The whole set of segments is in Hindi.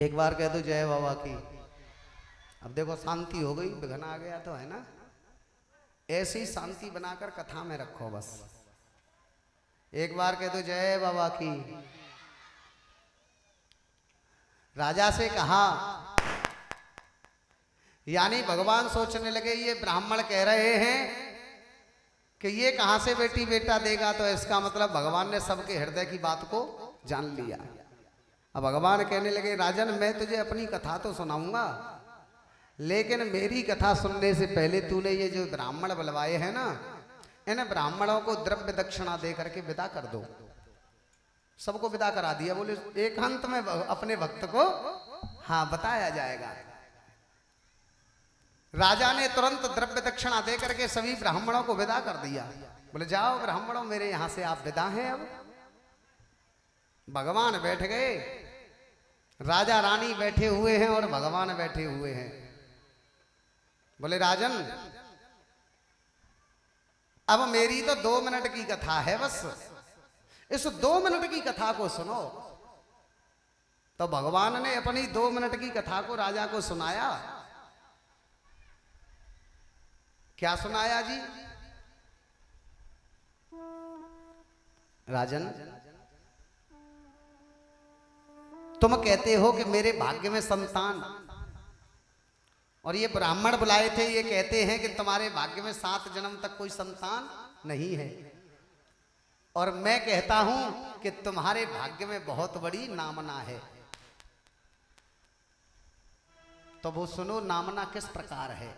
एक बार कह दो जय बाबा की। अब देखो शांति हो गई, विघ्न आ गया तो है ना, ऐसी ही शांति बनाकर कथा में रखो बस। एक बार कह दो जय बाबा की। राजा से कहा, यानी भगवान सोचने लगे ये ब्राह्मण कह रहे हैं कि ये कहां से बेटी बेटा देगा, तो इसका मतलब भगवान ने सबके हृदय की बात को जान लिया। अब भगवान कहने लगे, राजन मैं तुझे अपनी कथा तो सुनाऊंगा, लेकिन मेरी कथा सुनने से पहले तूने ये जो ब्राह्मण बुलवाए हैं ना, इन ब्राह्मणों को द्रव्य दक्षिणा दे करके विदा कर दो। सबको विदा करा दिया। बोले एकांत में अपने भक्त को हाँ बताया जाएगा। राजा ने तुरंत द्रव्य दक्षिणा दे करके सभी ब्राह्मणों को विदा कर दिया। बोले जाओ ब्राह्मणों, मेरे यहां से आप विदा हैं। अब भगवान बैठ गए, राजा रानी बैठे हुए हैं और भगवान बैठे हुए हैं। बोले राजन, अब मेरी तो 2 मिनट की कथा है, बस इस 2 मिनट की कथा को सुनो। तो भगवान ने अपनी 2 मिनट की कथा को राजा को सुनाया। क्या सुनाया जी? राजन, तुम कहते हो कि मेरे भाग्य में संतान, और ये ब्राह्मण बुलाए थे, ये कहते हैं कि तुम्हारे भाग्य में 7 जन्म तक कोई संतान नहीं है, और मैं कहता हूं कि तुम्हारे भाग्य में बहुत बड़ी नामना है। तो वो सुनो नामना किस प्रकार है।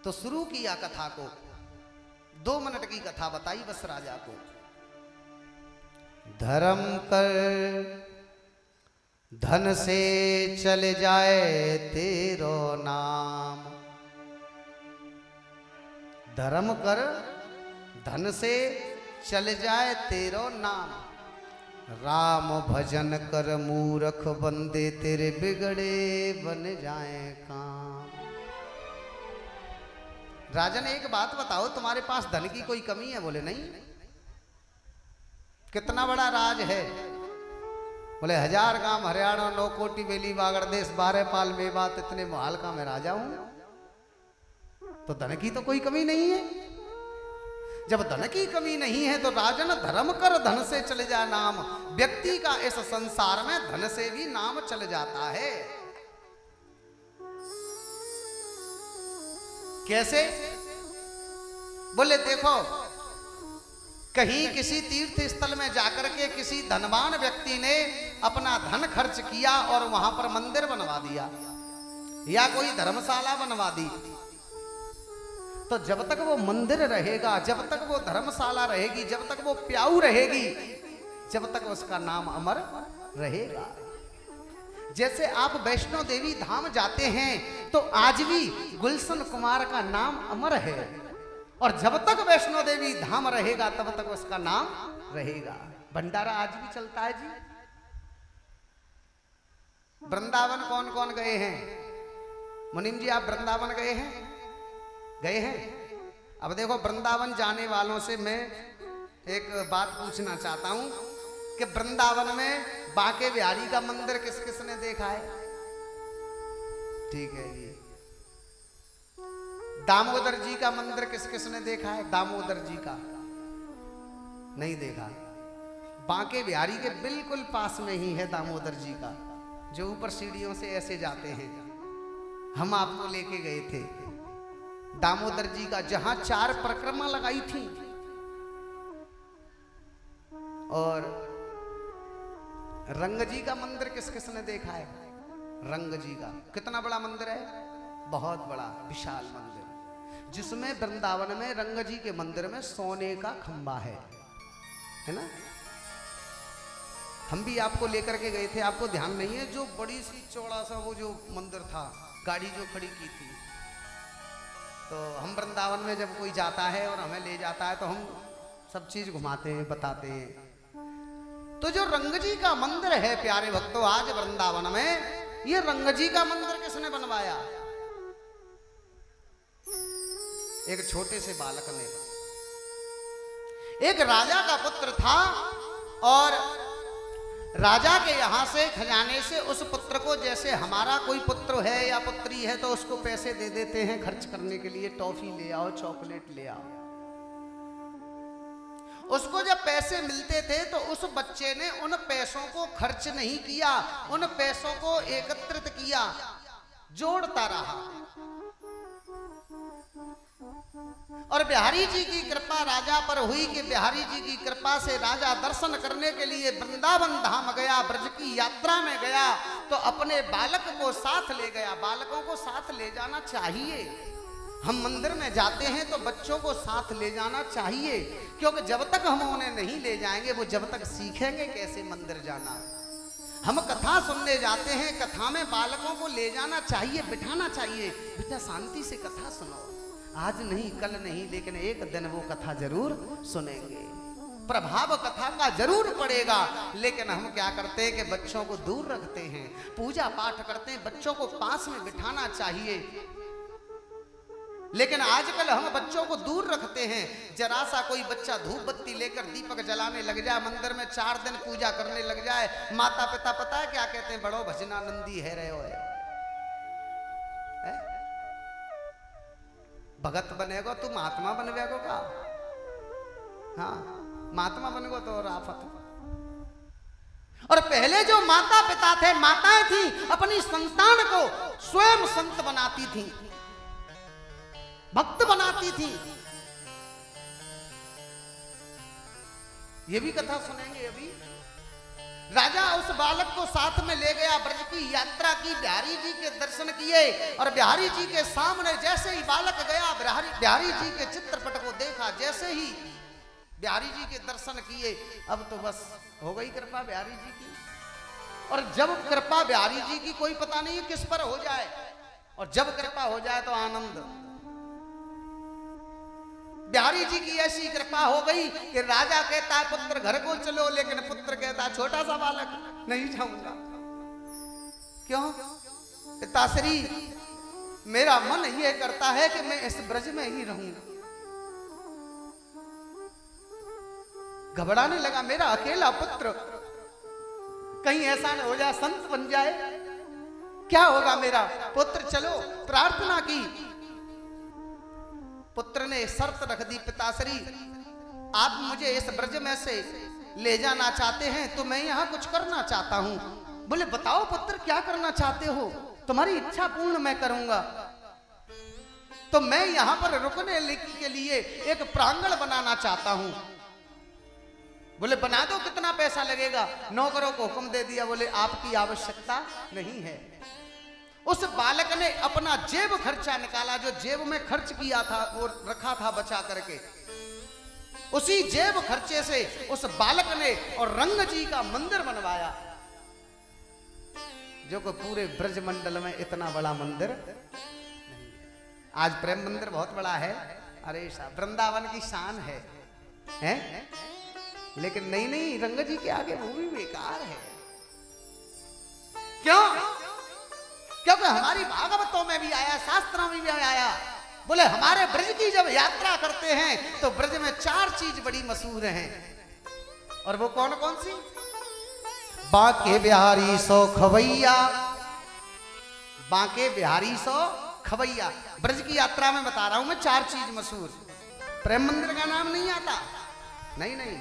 तो शुरू किया कथा को, 2 मिनट की कथा बताई बस राजा को। धर्म कर धन से चल जाए तेरो नाम, धर्म कर धन से चल जाए तेरो नाम, राम भजन कर मूर्ख बंदे तेरे बिगड़े बन जाए काम। राजन एक बात बताओ, तुम्हारे पास धन की कोई कमी है? बोले नहीं। कितना बड़ा राज है? बोले 1000 गांव हरियाणा, 9 कोटि बेली बागड़ देश, 12 पाल मेवात, इतने महाल का मैं राजा हूं। तो धन की तो कोई कमी नहीं है। जब धन की कमी नहीं है तो राजन धर्म कर धन से चले जा नाम। व्यक्ति का इस संसार में धन से भी नाम चल जाता है। कैसे? बोले देखो, कहीं किसी तीर्थ स्थल में जाकर के किसी धनवान व्यक्ति ने अपना धन खर्च किया और वहां पर मंदिर बनवा दिया या कोई धर्मशाला बनवा दी, तो जब तक वो मंदिर रहेगा, जब तक वो धर्मशाला रहेगी, जब तक वो प्याऊ रहेगी, जब तक उसका नाम अमर रहेगा। जैसे आप वैष्णो देवी धाम जाते हैं तो आज भी गुलशन कुमार का नाम अमर है, और जब तक वैष्णो देवी धाम रहेगा तब तक उसका नाम रहेगा। भंडारा आज भी चलता है जी। वृंदावन कौन कौन गए हैं? मुनीम जी आप वृंदावन गए हैं? गए हैं? अब देखो, वृंदावन जाने वालों से मैं एक बात पूछना चाहता हूं कि वृंदावन में बांके बिहारी का मंदिर किस किस ने देखा है? ठीक है जी। दामोदर जी का मंदिर किस किस ने देखा है? दामोदर जी का नहीं देखा। बांके बिहारी के बिल्कुल पास में ही है दामोदर जी का, जो ऊपर सीढ़ियों से ऐसे जाते हैं। हम आपको लेके गए थे दामोदर जी का, जहां 4 परिक्रमा लगाई थी। और रंग जी का मंदिर किस किस ने देखा है? रंग जी का कितना बड़ा मंदिर है? बहुत बड़ा विशाल मंदिर, जिसमें वृंदावन में रंग जी के मंदिर में सोने का खंबा है ना। हम भी आपको लेकर के गए थे, आपको ध्यान नहीं है? जो बड़ी सी चौड़ा सा वो जो मंदिर था, गाड़ी जो खड़ी की थी। तो हम वृंदावन में जब कोई जाता है और हमें ले जाता है तो हम सब चीज घुमाते हैं, बताते हैं। तो जो रंग जी का मंदिर है प्यारे भक्तों, आज वृंदावन में, ये रंग जी का मंदिर किसने बनवाया? एक छोटे से बालक ने। एक राजा का पुत्र था और राजा के यहाँ से खजाने से उस पुत्र को, जैसे हमारा कोई पुत्र है या पुत्री है तो उसको पैसे दे देते हैं खर्च करने के लिए, टॉफी ले आओ, चॉकलेट ले आओ। उसको जब पैसे मिलते थे तो उस बच्चे ने उन पैसों को खर्च नहीं किया, उन पैसों को एकत्रित किया, जोड़ता रहा। और बिहारी जी की कृपा राजा पर हुई कि बिहारी जी की कृपा से राजा दर्शन करने के लिए वृंदावन धाम गया, ब्रज की यात्रा में गया तो अपने बालक को साथ ले गया। बालकों को साथ ले जाना चाहिए। हम मंदिर में जाते हैं तो बच्चों को साथ ले जाना चाहिए, क्योंकि जब तक हम उन्हें नहीं ले जाएंगे वो जब तक सीखेंगे कैसे मंदिर जाना। हम कथा सुनने जाते हैं, कथा में बालकों को ले जाना चाहिए, बिठाना चाहिए, बेटा शांति से कथा सुनो, आज नहीं कल नहीं लेकिन एक दिन वो कथा जरूर सुनेंगे, प्रभाव कथा का जरूर पड़ेगा। लेकिन हम क्या करते हैं कि बच्चों को दूर रखते हैं, पूजा पाठ करते हैं, बच्चों को पास में बिठाना चाहिए, लेकिन आजकल हम बच्चों को दूर रखते हैं। जरा सा कोई बच्चा धूप बत्ती लेकर दीपक जलाने लग जाए, मंदिर में 4 दिन पूजा करने लग जाए, माता पिता पता है क्या कहते हैं, बड़ो भजनानंदी है रहे हो है? भगत बनेगो तू महात्मा बनवेगो का? हाँ, महात्मा बनेगो तो और आफत। और पहले जो माता पिता थे, माताएं थी, अपनी संतान को स्वयं संत बनाती थी, भक्त बनाती थी। ये भी कथा सुनेंगे अभी। राजा उस बालक को साथ में ले गया, ब्रज की यात्रा की, बिहारी जी के दर्शन किए। और बिहारी जी के सामने जैसे ही बालक गया, बिहारी जी के चित्रपट को देखा, जैसे ही बिहारी जी के दर्शन किए, अब तो बस हो गई कृपा बिहारी जी की। और जब कृपा बिहारी जी की कोई पता नहीं है किस पर हो जाए, और जब कृपा हो जाए तो आनंद। बिहारी जी की ऐसी कृपा हो गई कि राजा कहता है पुत्र घर को चलो, लेकिन पुत्र कहता है छोटा सा बालक नहीं जाऊंगा। क्यों? पिताश्री मेरा मन ये करता है कि मैं इस ब्रज में ही रहूंगा। घबराने लगा, मेरा अकेला पुत्र कहीं ऐसा न हो जाए संत बन जाए, क्या होगा मेरा पुत्र। चलो प्रार्थना की, पुत्र ने शर्त रख दी, पिताश्री आप मुझे इस ब्रज में से ले जाना चाहते हैं तो मैं यहाँ कुछ करना चाहता हूँ। बोले बताओ पुत्र क्या करना चाहते हो, तुम्हारी इच्छा पूर्ण मैं करूंगा। तो मैं यहाँ पर रुकने के लिए एक प्रांगण बनाना चाहता हूँ। बोले बना दो, कितना पैसा लगेगा। नौकरों को हुक्म दे दिया, बोले आपकी आवश्यकता नहीं है। उस बालक ने अपना जेब खर्चा निकाला, जो जेब में खर्च किया था वो रखा था बचा करके, उसी जेब खर्चे से उस बालक ने और रंग जी का मंदिर बनवाया, जो कि पूरे ब्रज मंडल में इतना बड़ा मंदिर। आज प्रेम मंदिर बहुत बड़ा है, अरे साहब वृंदावन की शान है, हैं? लेकिन नहीं रंग जी के आगे वो भी बेकार है। क्यों? क्योंकि हमारी भागवतों में भी आया, शास्त्रों में भी आया, बोले हमारे ब्रज की जब यात्रा करते हैं तो ब्रज में 4 चीज बड़ी मशहूर हैं। और वो कौन कौन सी? बांके बिहारी सो खवैया, बांके बिहारी सो खवैया। ब्रज की यात्रा में बता रहा हूं मैं 4 चीज मशहूर। प्रेम मंदिर का नाम नहीं आता, नहीं।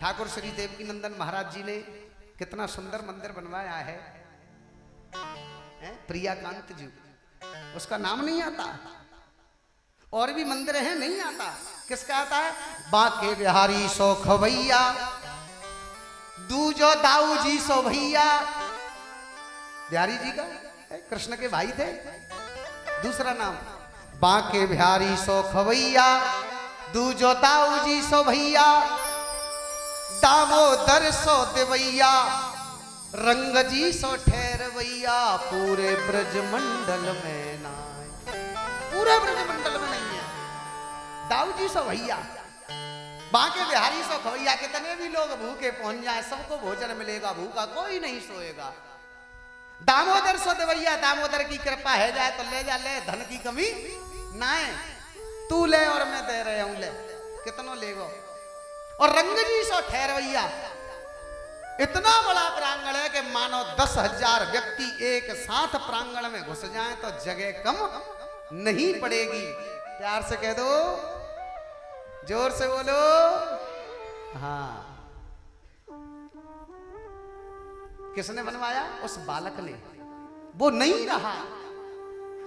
ठाकुर श्री देवकी नंदन महाराज जी ने कितना सुंदर मंदिर बनवाया है, प्रियाकांत जी, उसका नाम नहीं आता। और भी मंदिर है, नहीं आता। किसका आता है? बांके बिहारी सो खवैया, दूजो दाऊ जी सो भैया। बिहारी जी का कृष्ण के भाई थे। दूसरा नाम बांके बिहारी सो खवैया, दूजो दाऊ जी सो भैया, दामोदर सो देवैया, रंग जी सो ठहरवैया, पूरे ब्रज मंडल में नाय। पूरे ब्रज मंडल में नहीं है। दाऊ जी सो भैया, बांके बिहारी सो खवैया। कितने भी लोग भूखे पहुंच जाए सबको भोजन मिलेगा, भूखा कोई नहीं सोएगा। दामोदर सो देवैया, दामोदर की कृपा है जाए तो ले जा, ले धन की कमी ना है, तू ले और मैं दे रहे हूं, ले कितनों लेगो। और रंगजी सो ठहरवैया इतना बड़ा प्रांगण है कि मानो 10,000 व्यक्ति एक साथ प्रांगण में घुस जाएं तो जगह कम नहीं पड़ेगी। प्यार से कह दो, जोर से बोलो। हाँ, किसने बनवाया? उस बालक ने। वो नहीं रहा,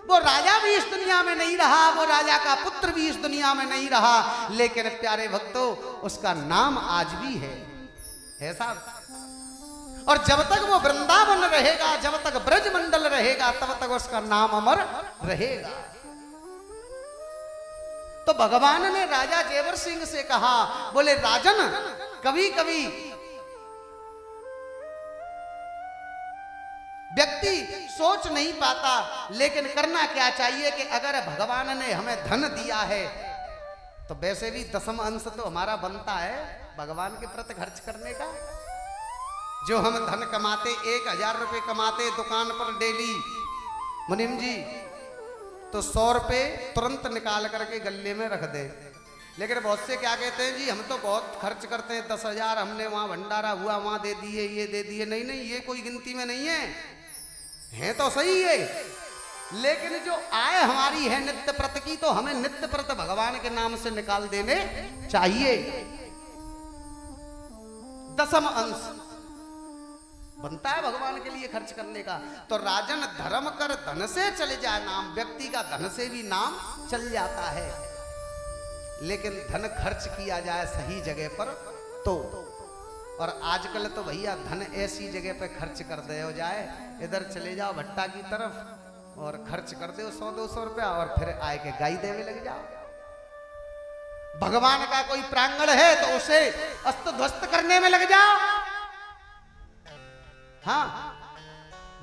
वो राजा भी इस दुनिया में नहीं रहा, वो राजा का पुत्र भी इस दुनिया में नहीं रहा, लेकिन प्यारे भक्तों उसका नाम आज भी है साहब। और जब तक वो वृंदावन रहेगा, जब तक ब्रज मंडल रहेगा, तब तक उसका नाम अमर रहेगा। तो भगवान ने राजा जेवर सिंह से कहा, बोले राजन, कभी कभी व्यक्ति सोच नहीं पाता, लेकिन करना क्या चाहिए कि अगर भगवान ने हमें धन दिया है तो वैसे भी 10वां अंश तो हमारा बनता है भगवान के प्रति खर्च करने का। जो हम धन कमाते, 1,000 रुपए कमाते दुकान पर डेली मुनीम जी, तो 100 रुपए तुरंत निकाल करके गले में रख दे। लेकिन बहुत से क्या कहते हैं, जी हम तो बहुत खर्च करते हैं, 10,000 हमने वहां भंडारा हुआ वहां दे दिए, ये दे दिए। नहीं नहीं, ये कोई गिनती में नहीं है तो सही है, लेकिन जो आय हमारी है नित्य प्रत की, तो हमें नित्य प्रत भगवान के नाम से निकाल देने चाहिए। 10वां अंश बनता है भगवान के लिए खर्च करने का। तो राजन, धर्म कर धन से चले जाए नाम, व्यक्ति का धन से भी नाम चल जाता है, लेकिन धन खर्च किया जाए सही जगह पर तो। और आजकल तो भैया धन ऐसी जगह पे खर्च कर दे हो जाए, इधर चले जाओ भट्टा की तरफ और खर्च कर दो 100-200 रुपया, और फिर आए के गाय देवे लग जाओ। भगवान का कोई प्रांगण है तो उसे अस्त ध्वस्त करने में लग जाओ। हाँ,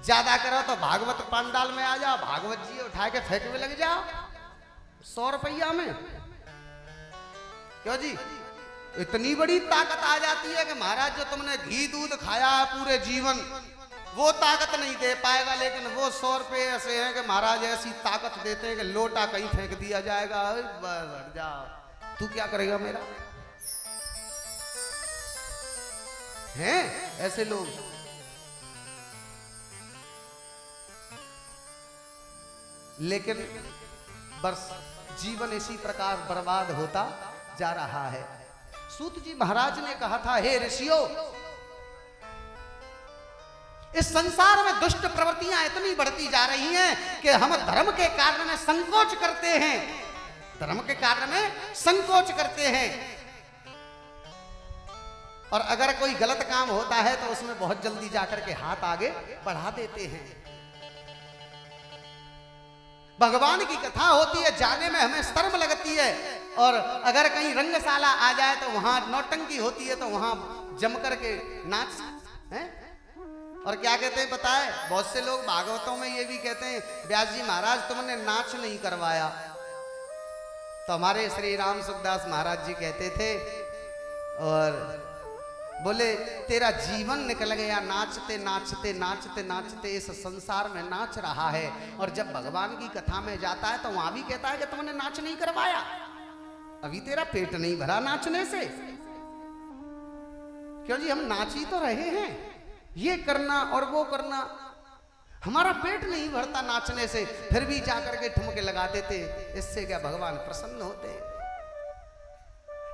ज्यादा करो तो भागवत पंडाल में आ जाओ, भागवत जी उठा के फेंकने लग जाओ 100 रुपया में। क्यों जी? इतनी बड़ी ताकत आ जाती है कि महाराज जो तुमने घी दूध खाया पूरे जीवन, वो ताकत नहीं दे पाएगा, लेकिन वो 100 रुपए ऐसे हैं कि महाराज ऐसी ताकत देते हैं कि लोटा कहीं फेंक दिया जाएगा। हट जा, तू क्या करेगा मेरा? हैं ऐसे लोग। लेकिन बस जीवन इसी प्रकार बर्बाद होता जा रहा है। सूत जी महाराज ने कहा था, हे ऋषियों, इस संसार में दुष्ट प्रवृत्तियां इतनी बढ़ती जा रही हैं कि हम धर्म के कार्य में संकोच करते हैं, धर्म के कार्य में संकोच करते हैं। और अगर कोई गलत काम होता है तो उसमें बहुत जल्दी जाकर के हाथ आगे बढ़ा देते हैं। भगवान की कथा होती है, जाने में हमें शर्म लगती है, और अगर कहीं रंगशाला आ जाए तो वहां नौटंकी होती है, तो वहां जम करके नाच है। और क्या कहते हैं पता है, बहुत से लोग भागवतों में ये भी कहते हैं, व्यास जी महाराज तुमने नाच नहीं करवाया। तो हमारे श्री राम सुखदास महाराज जी कहते थे, और बोले तेरा जीवन निकल गया नाचते नाचते नाचते नाचते, इस संसार में नाच रहा है, और जब भगवान की कथा में जाता है तो वहां भी कहता है कि तुमने नाच नहीं करवाया, अभी तेरा पेट नहीं भरा नाचने से। क्यों जी? हम नाच ही तो रहे हैं, ये करना और वो करना, हमारा पेट नहीं भरता नाचने से, फिर भी जाकर के ठुमके लगा देते। इससे क्या भगवान प्रसन्न होते?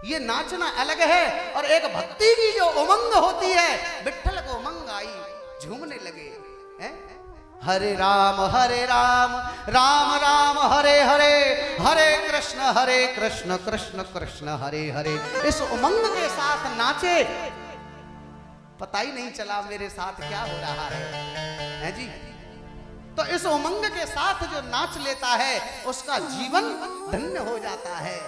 ये नाचना अलग है, और एक भक्ति की जो उमंग होती है, विठ्ठल को उमंग आई, झूमने लगे हैं? हरे राम राम राम हरे हरे, हरे कृष्ण कृष्ण कृष्ण हरे हरे। इस उमंग के साथ नाचे, पता ही नहीं चला मेरे साथ क्या हो रहा है जी। तो इस उमंग के साथ जो नाच लेता है उसका जीवन धन्य हो जाता है।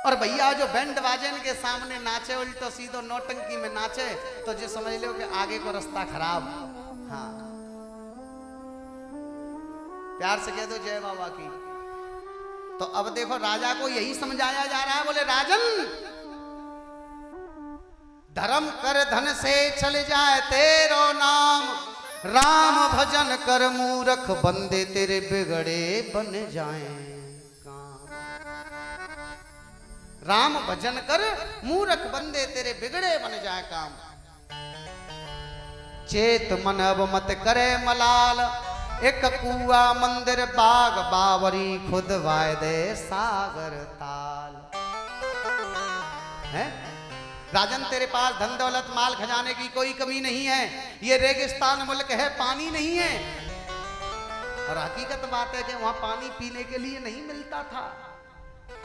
और भैया जो बैंड बाजन के सामने नाचे, उल्टो तो सीधो नौटंकी में नाचे, तो जो समझ लो कि आगे को रास्ता खराब। हाँ, प्यार से कह दो जय बाबा की। तो अब देखो राजा को यही समझाया जा रहा है, बोले राजन, धर्म कर धन से चल जाए तेरो नाम, राम भजन कर मूर्ख बंदे तेरे बिगड़े बन जाएं। राम भजन कर मूर्ख बंदे तेरे बिगड़े बन जाए काम। चेत मन अब मत करे मलाल, एक कुआ मंदिर बाग बावरी खुद वायदे सागर ताल। है राजन, तेरे पास धन दौलत माल खजाने की कोई कमी नहीं है, ये रेगिस्तान मुल्क है, पानी नहीं है। और हकीकत बात है कि वहां पानी पीने के लिए नहीं मिलता था।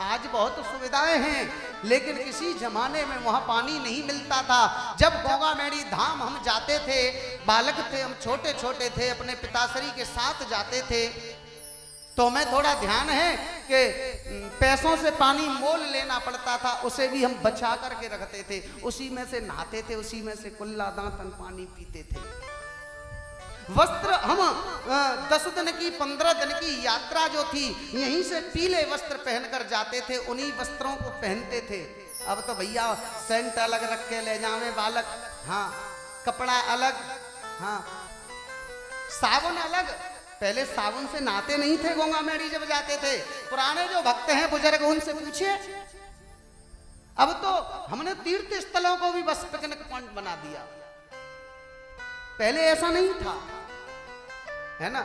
आज बहुत सुविधाएं हैं, लेकिन किसी जमाने में वहां पानी नहीं मिलता था। जब गोगामेड़ी धाम हम जाते थे, बालक थे हम, छोटे छोटे थे, अपने पिताश्री के साथ जाते थे, तो हमें थोड़ा ध्यान है कि पैसों से पानी मोल लेना पड़ता था, उसे भी हम बचा करके रखते थे, उसी में से नहाते थे, उसी में से कुल्ला दांतन पानी पीते थे। वस्त्र हम 10 दिन की 15 दिन की यात्रा जो थी, यहीं से पीले वस्त्र पहनकर जाते थे, उन्हीं वस्त्रों को पहनते थे। अब तो भैया सेंट अलग रख के ले जावे बालक, हाँ, कपड़ा अलग, हाँ, साबुन अलग। पहले साबुन से नहाते नहीं थे गोगामेड़ी जब जाते थे। पुराने जो भक्त हैं बुजुर्ग, उनसे पूछिए। अब तो हमने तीर्थ स्थलों को भी बस पिकनिक पॉइंट बना दिया, पहले ऐसा नहीं था, है ना।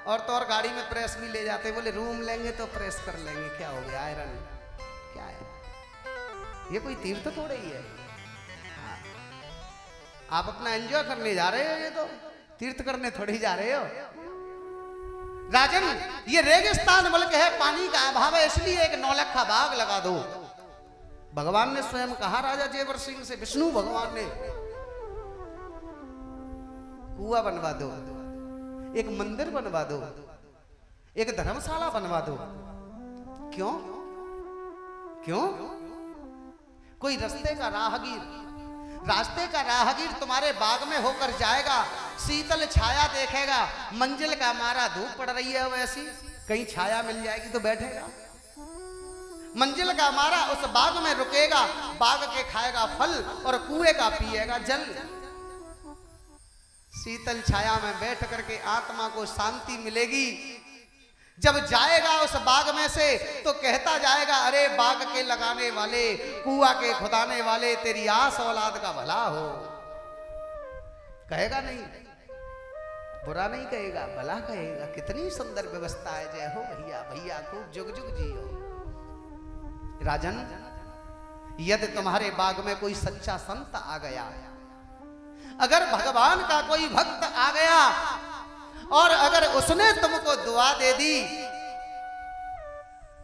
और तो और गाड़ी में प्रेस भी ले जाते, बोले रूम लेंगे तो प्रेस कर लेंगे, क्या हो गया, आयरन क्या है, ये कोई तीर्थ थोड़े ही है। आप अपना एंजॉय करने जा रहे हो, ये तो तीर्थ करने थोड़ी ही जा रहे हो। राजन, ये रेगिस्तान मुल्क है, पानी का अभाव है, इसलिए एक 9 लख का बाग लगा दो। भगवान ने स्वयं कहा राजा जेवर सिंह से, विष्णु भगवान ने, कुआं बनवा दो, एक मंदिर बनवा दो, एक धर्मशाला बनवा दो। क्यों क्यों? कोई रास्ते का राहगीर तुम्हारे बाग में होकर जाएगा, शीतल छाया देखेगा, मंजिल का मारा धूप पड़ रही है वैसी, कहीं छाया मिल जाएगी तो बैठेगा। मंजिल का मारा उस बाग में रुकेगा, बाग के खाएगा फल और कुएं का पिएगा जल। शीतल छाया में बैठ करके आत्मा को शांति मिलेगी। जब जाएगा उस बाग में से तो कहता जाएगा, अरे बाग के लगाने वाले, कुआं के खुदाने वाले, तेरी आस औलाद का भला हो। कहेगा नहीं, बुरा नहीं कहेगा, भला कहेगा। कितनी सुंदर व्यवस्था है, जय हो भैया, भैया खूब जुग जुग जियो। राजन, यदि तुम्हारे बाग में कोई सच्चा संत आ गया, अगर भगवान का कोई भक्त आ गया और अगर उसने तुमको दुआ दे दी,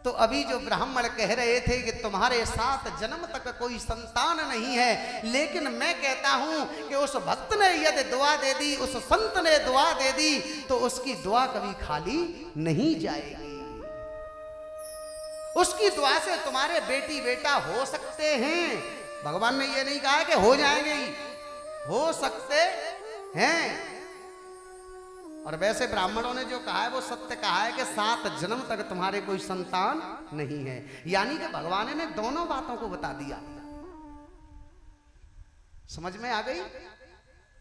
तो अभी जो ब्राह्मण कह रहे थे कि तुम्हारे 7 जन्म तक कोई संतान नहीं है, लेकिन मैं कहता हूं कि उस भक्त ने यदि दुआ दे दी, उस संत ने दुआ दे दी, तो उसकी दुआ कभी खाली नहीं जाएगी। उसकी दुआ से तुम्हारे बेटी बेटा हो सकते हैं। भगवान ने यह नहीं कहा कि हो जाएंगे ही, हो सकते हैं। और वैसे ब्राह्मणों ने जो कहा है वो सत्य कहा है कि 7 जन्म तक तुम्हारे कोई संतान नहीं है। यानी कि भगवान ने दोनों बातों को बता दिया। समझ में आ गई?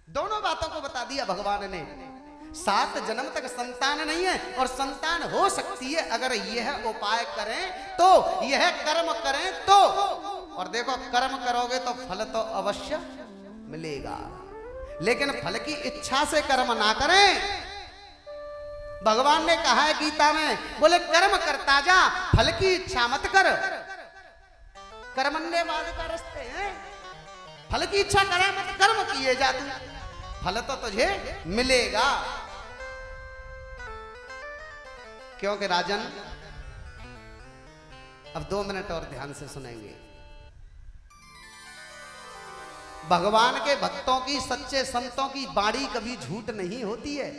दोनों बातों को बता दिया भगवान ने। 7 जन्म तक संतान नहीं है और संतान हो सकती है अगर यह उपाय करें तो, यह कर्म करें तो। और देखो, कर्म करोगे तो फल तो अवश्य मिलेगा, लेकिन फल की इच्छा से कर्म ना करें। भगवान ने कहा है गीता में, बोले कर्म करता जा, फल की इच्छा मत कर। कर्मण्यवाद का रास्ते हैं, फल की इच्छा करे मत, कर्म किए जा, तू फल तो तुझे मिलेगा। क्योंकि राजन, अब 2 मिनट और ध्यान से सुनेंगे। भगवान के भक्तों की, सच्चे संतों की बाणी कभी झूठ नहीं होती है,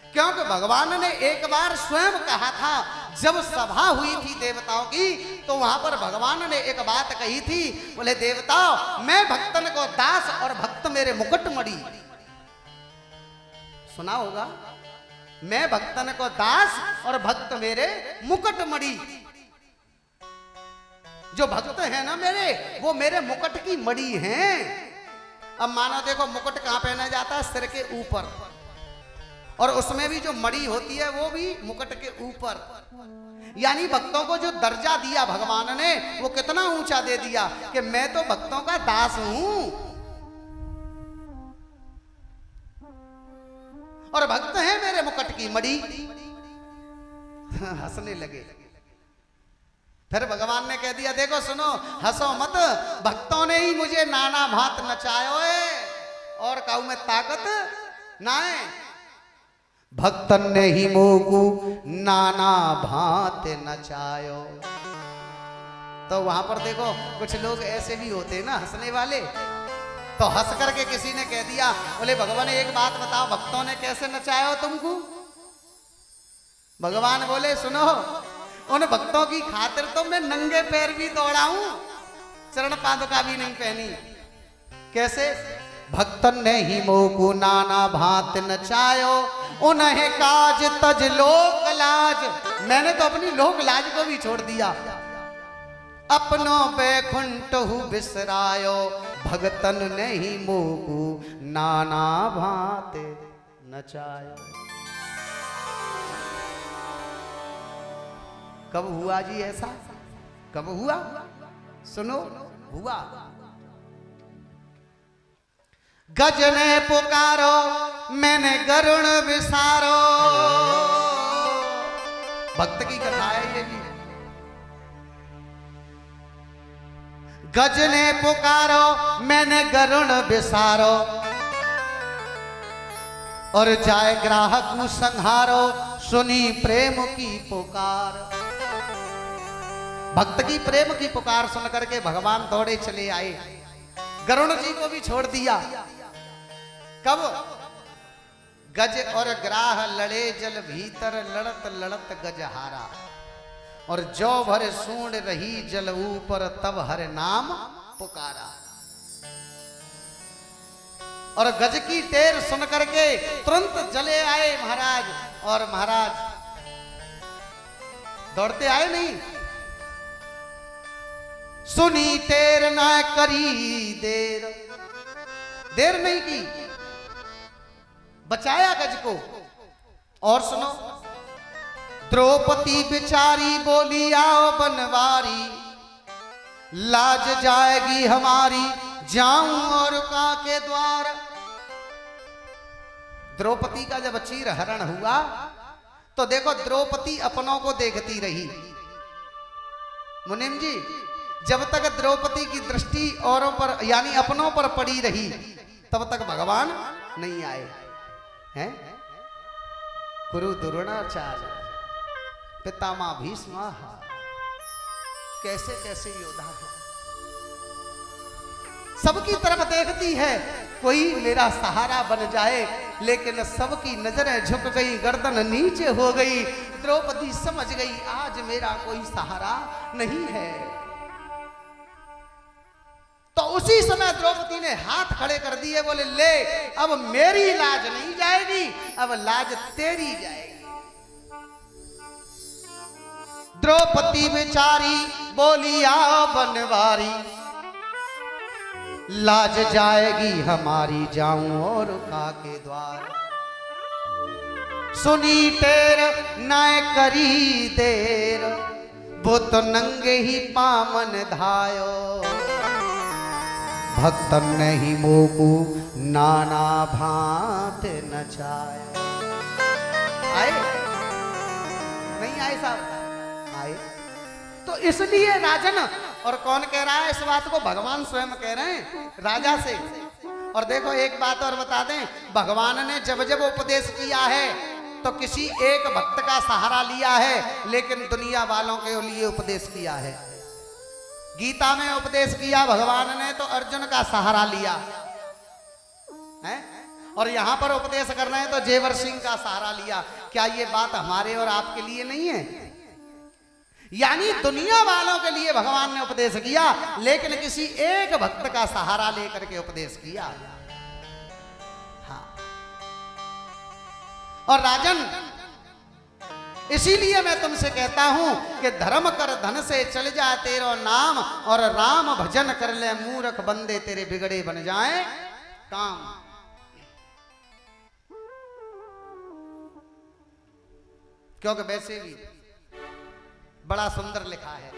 क्योंकि भगवान ने एक बार स्वयं कहा था, जब सभा हुई थी देवताओं की, तो वहां पर भगवान ने एक बात कही थी, बोले देवताओं, मैं भक्तन को दास और भक्त मेरे मुकुट मणि। सुना होगा, मैं भक्तन को दास और भक्त मेरे मुकुट मणि। जो भक्त है ना मेरे, वो मेरे मुकुट की मणि हैं। अब मानो देखो, मुकुट कहां पहना जाता है? सिर के ऊपर, और उसमें भी जो मणि होती है वो भी मुकुट के ऊपर। यानी भक्तों को जो दर्जा दिया भगवान ने वो कितना ऊंचा दे दिया कि मैं तो भक्तों का दास हूं और भक्त है मेरे मुकुट की मणि। हंसने लगे। फिर भगवान ने कह दिया देखो सुनो, हंसो मत, भक्तों ने ही मुझे नाना भांत नचायो है और कहूं मैं ताकत ना है। भक्तन ने ही मोकू नाना भांत नचायो। तो वहां पर देखो कुछ लोग ऐसे भी होते हैं ना हंसने वाले। तो हंस करके किसी ने कह दिया, बोले भगवान एक बात बताओ, भक्तों ने कैसे नचाया हो तुमको? भगवान बोले सुनो, उन भक्तों की खातिर तो मैं नंगे पैर भी दौड़ा हूं, चरण पादुका भी नहीं पहनी। कैसे? भक्तन ने ही मोकू नाना भांत नचायो, उन्हें काज तज लोक लाज। मैंने तो अपनी लोक लाज को भी छोड़ दिया। अपनो बैकुंठ बिसरायो, भगतन ने ही मोकू नाना भांत नचायो। कब हुआ जी ऐसा? कब हुआ? सुनो, हुआ। गज ने पुकारो, मैंने गरुण विसारो। भक्त की कथा है ये भी। गज ने पुकारो, मैंने गरुण विसारो, और जाए ग्राहक संहारो, सुनी प्रेम की पुकार। भक्त की प्रेम की पुकार सुन करके भगवान दौड़े चले आए, गरुण जी को भी छोड़ दिया। कब? गज और ग्राह लड़े जल भीतर, लड़त लड़त गज हारा, और जो भर सूंड रही जल ऊपर, तब हर नाम पुकारा। और गज की टेर सुन करके तुरंत जले आए महाराज, और महाराज दौड़ते आए नहीं। सुनी टेर ना करी देर, देर नहीं की, बचाया गज को। और सुनो, द्रौपदी बिचारी बोली आओ बनवारी, लाज जाएगी हमारी, जाऊं और का के द्वार। द्रौपदी का जब चीर हरण हुआ तो देखो द्रौपदी अपनों को देखती रही। मुनिम जी, जब तक द्रौपदी की दृष्टि औरों पर यानी अपनों पर पड़ी रही तब तक भगवान नहीं आए हैं। गुरु द्रोणाचार्य, पितामह भीष्म, कैसे कैसे योद्धा है, सबकी तरफ देखती है कोई मेरा सहारा बन जाए, लेकिन सबकी नजरें झुक गई, गर्दन नीचे हो गई। द्रौपदी समझ गई आज मेरा कोई सहारा नहीं है। तो उसी समय द्रौपदी ने हाथ खड़े कर दिए, बोले ले अब मेरी लाज नहीं जाएगी, अब लाज तेरी जाएगी। द्रौपदी बेचारी बोली आओ बनवारी, लाज जाएगी हमारी, जाऊं और का के द्वार। सुनी टेर ना करी देर, वो तो नंगे ही पामन धायो, भक्तन ने ही मोकू नाना भांत नचाया। आए नहीं आए साहब? आए। तो इसलिए राजन, और कौन कह रहा है इस बात को? भगवान स्वयं कह रहे हैं राजा से। और देखो एक बात और बता दें, भगवान ने जब जब उपदेश किया है तो किसी एक भक्त का सहारा लिया है, लेकिन दुनिया वालों के लिए उपदेश किया है। गीता में उपदेश किया भगवान ने तो अर्जुन का सहारा लिया है, और यहां पर उपदेश कर रहे हैं तो जेवर सिंह का सहारा लिया। क्या ये बात हमारे और आपके लिए नहीं है? यानी दुनिया वालों के लिए भगवान ने उपदेश किया, लेकिन किसी एक भक्त का सहारा लेकर के उपदेश किया। हाँ। और राजन, इसीलिए मैं तुमसे कहता हूं कि धर्म कर धन से चल जाए तेरो नाम, और राम भजन कर ले मूर्ख बंदे तेरे बिगड़े बन जाए काम। क्योंकि वैसे भी बड़ा सुंदर लिखा है।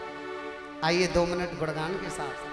आइए 2 मिनट गुणगान के साथ।